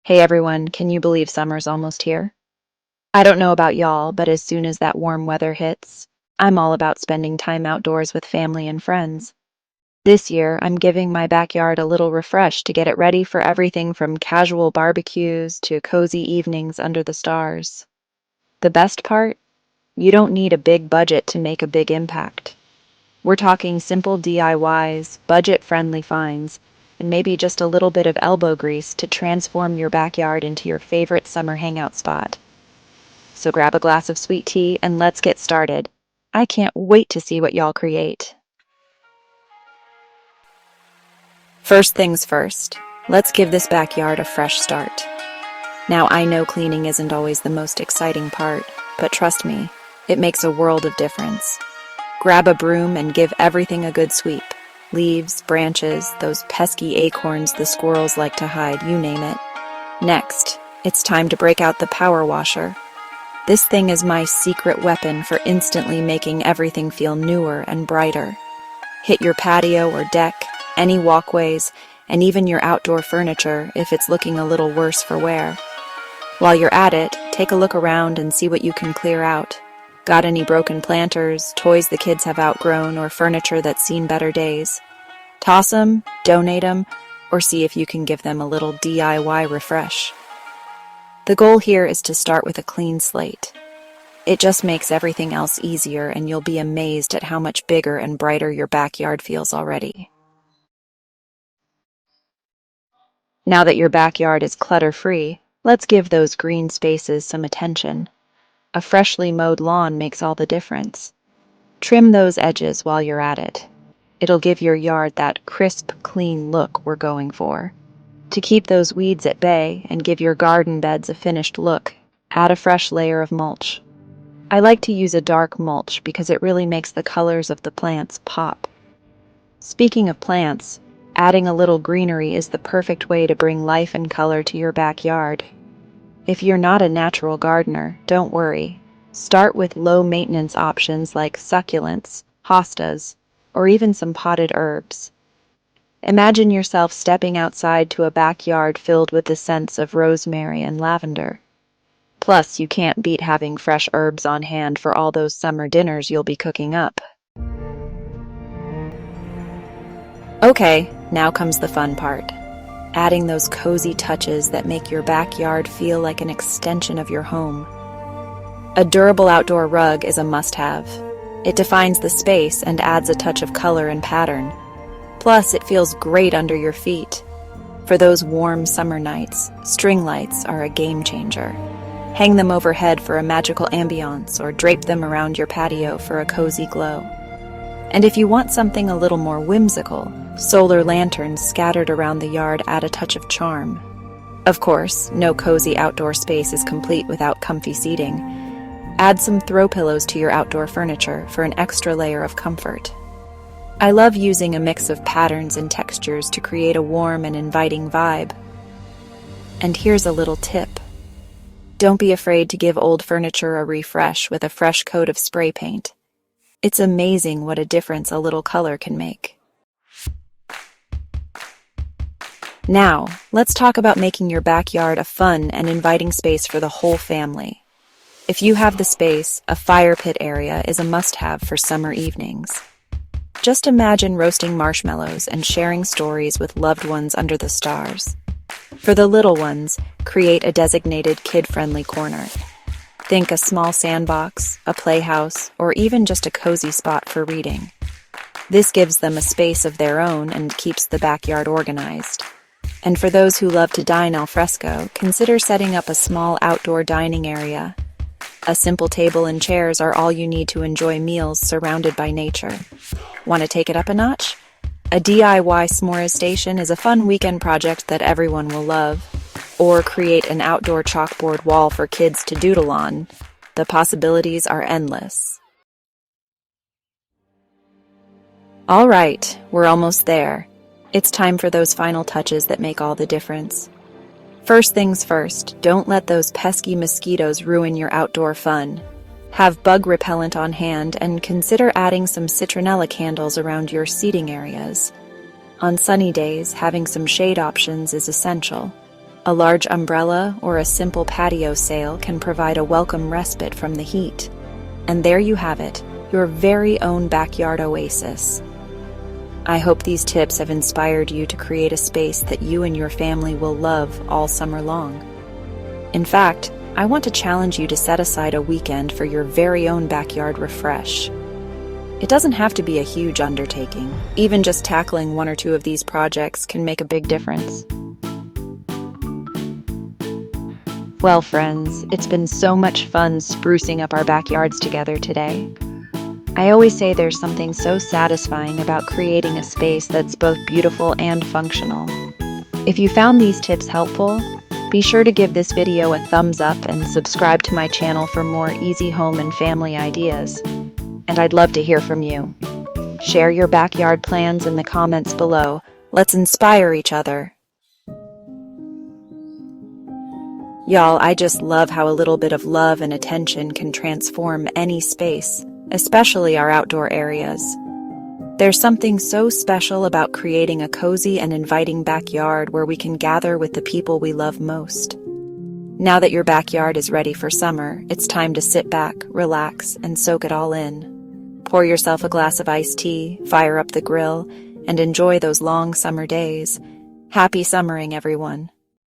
Hey everyone, can you believe summer's almost here? I don't know about y'all, but as soon as that warm weather hits, I'm all about spending time outdoors with family and friends. This year, I'm giving my backyard a little refresh to get it ready for everything from casual barbecues to cozy evenings under the stars. The best part? You don't need a big budget to make a big impact. We're talking simple DIYs, budget-friendly finds, and maybe just a little bit of elbow grease to transform your backyard into your favorite summer hangout spot. So grab a glass of sweet tea and let's get started. I can't wait to see what y'all create. First things first, let's give this backyard a fresh start. Now I know cleaning isn't always the most exciting part, but trust me, it makes a world of difference. Grab a broom and give everything a good sweep. Leaves, branches, those pesky acorns the squirrels like to hide, you name it. Next, it's time to break out the power washer. This thing is my secret weapon for instantly making everything feel newer and brighter. Hit your patio or deck, any walkways, and even your outdoor furniture if it's looking a little worse for wear. While you're at it, take a look around and see what you can clear out. Got any broken planters, toys the kids have outgrown, or furniture that's seen better days? Toss them, donate them, or see if you can give them a little DIY refresh. The goal here is to start with a clean slate. It just makes everything else easier, and you'll be amazed at how much bigger and brighter your backyard feels already. Now that your backyard is clutter-free, let's give those green spaces some attention. A freshly mowed lawn makes all the difference. Trim those edges while you're at it. It'll give your yard that crisp, clean look we're going for. To keep those weeds at bay and give your garden beds a finished look, add a fresh layer of mulch. I like to use a dark mulch because it really makes the colors of the plants pop. Speaking of plants, adding a little greenery is the perfect way to bring life and color to your backyard. If you're not a natural gardener, don't worry. Start with low-maintenance options like succulents, hostas, or even some potted herbs. Imagine yourself stepping outside to a backyard filled with the scents of rosemary and lavender. Plus, you can't beat having fresh herbs on hand for all those summer dinners you'll be cooking up. Okay, now comes the fun part. Adding those cozy touches that make your backyard feel like an extension of your home. A durable outdoor rug is a must-have. It defines the space and adds a touch of color and pattern. Plus, it feels great under your feet. For those warm summer nights, string lights are a game changer. Hang them overhead for a magical ambiance or drape them around your patio for a cozy glow. And if you want something a little more whimsical, solar lanterns scattered around the yard add a touch of charm. Of course, no cozy outdoor space is complete without comfy seating. Add some throw pillows to your outdoor furniture for an extra layer of comfort. I love using a mix of patterns and textures to create a warm and inviting vibe. And here's a little tip. Don't be afraid to give old furniture a refresh with a fresh coat of spray paint. It's amazing what a difference a little color can make. Now, let's talk about making your backyard a fun and inviting space for the whole family. If you have the space, a fire pit area is a must-have for summer evenings. Just imagine roasting marshmallows and sharing stories with loved ones under the stars. For the little ones, create a designated kid-friendly corner. Think a small sandbox, a playhouse, or even just a cozy spot for reading. This gives them a space of their own and keeps the backyard organized. And for those who love to dine al fresco, consider setting up a small outdoor dining area. A simple table and chairs are all you need to enjoy meals surrounded by nature. Want to take it up a notch? A DIY s'mores station is a fun weekend project that everyone will love. Or create an outdoor chalkboard wall for kids to doodle on. The possibilities are endless. All right, we're almost there. It's time for those final touches that make all the difference. First things first, don't let those pesky mosquitoes ruin your outdoor fun. Have bug repellent on hand and consider adding some citronella candles around your seating areas. On sunny days, having some shade options is essential. A large umbrella or a simple patio sail can provide a welcome respite from the heat. And there you have it, your very own backyard oasis. I hope these tips have inspired you to create a space that you and your family will love all summer long. In fact, I want to challenge you to set aside a weekend for your very own backyard refresh. It doesn't have to be a huge undertaking. Even just tackling one or two of these projects can make a big difference. Well, friends, it's been so much fun sprucing up our backyards together today. I always say there's something so satisfying about creating a space that's both beautiful and functional. If you found these tips helpful, be sure to give this video a thumbs up and subscribe to my channel for more easy home and family ideas. And I'd love to hear from you. Share your backyard plans in the comments below. Let's inspire each other. Y'all, I just love how a little bit of love and attention can transform any space, especially our outdoor areas. There's something so special about creating a cozy and inviting backyard where we can gather with the people we love most. Now that your backyard is ready for summer, it's time to sit back, relax, and soak it all in. Pour yourself a glass of iced tea, fire up the grill, and enjoy those long summer days. Happy summering, everyone.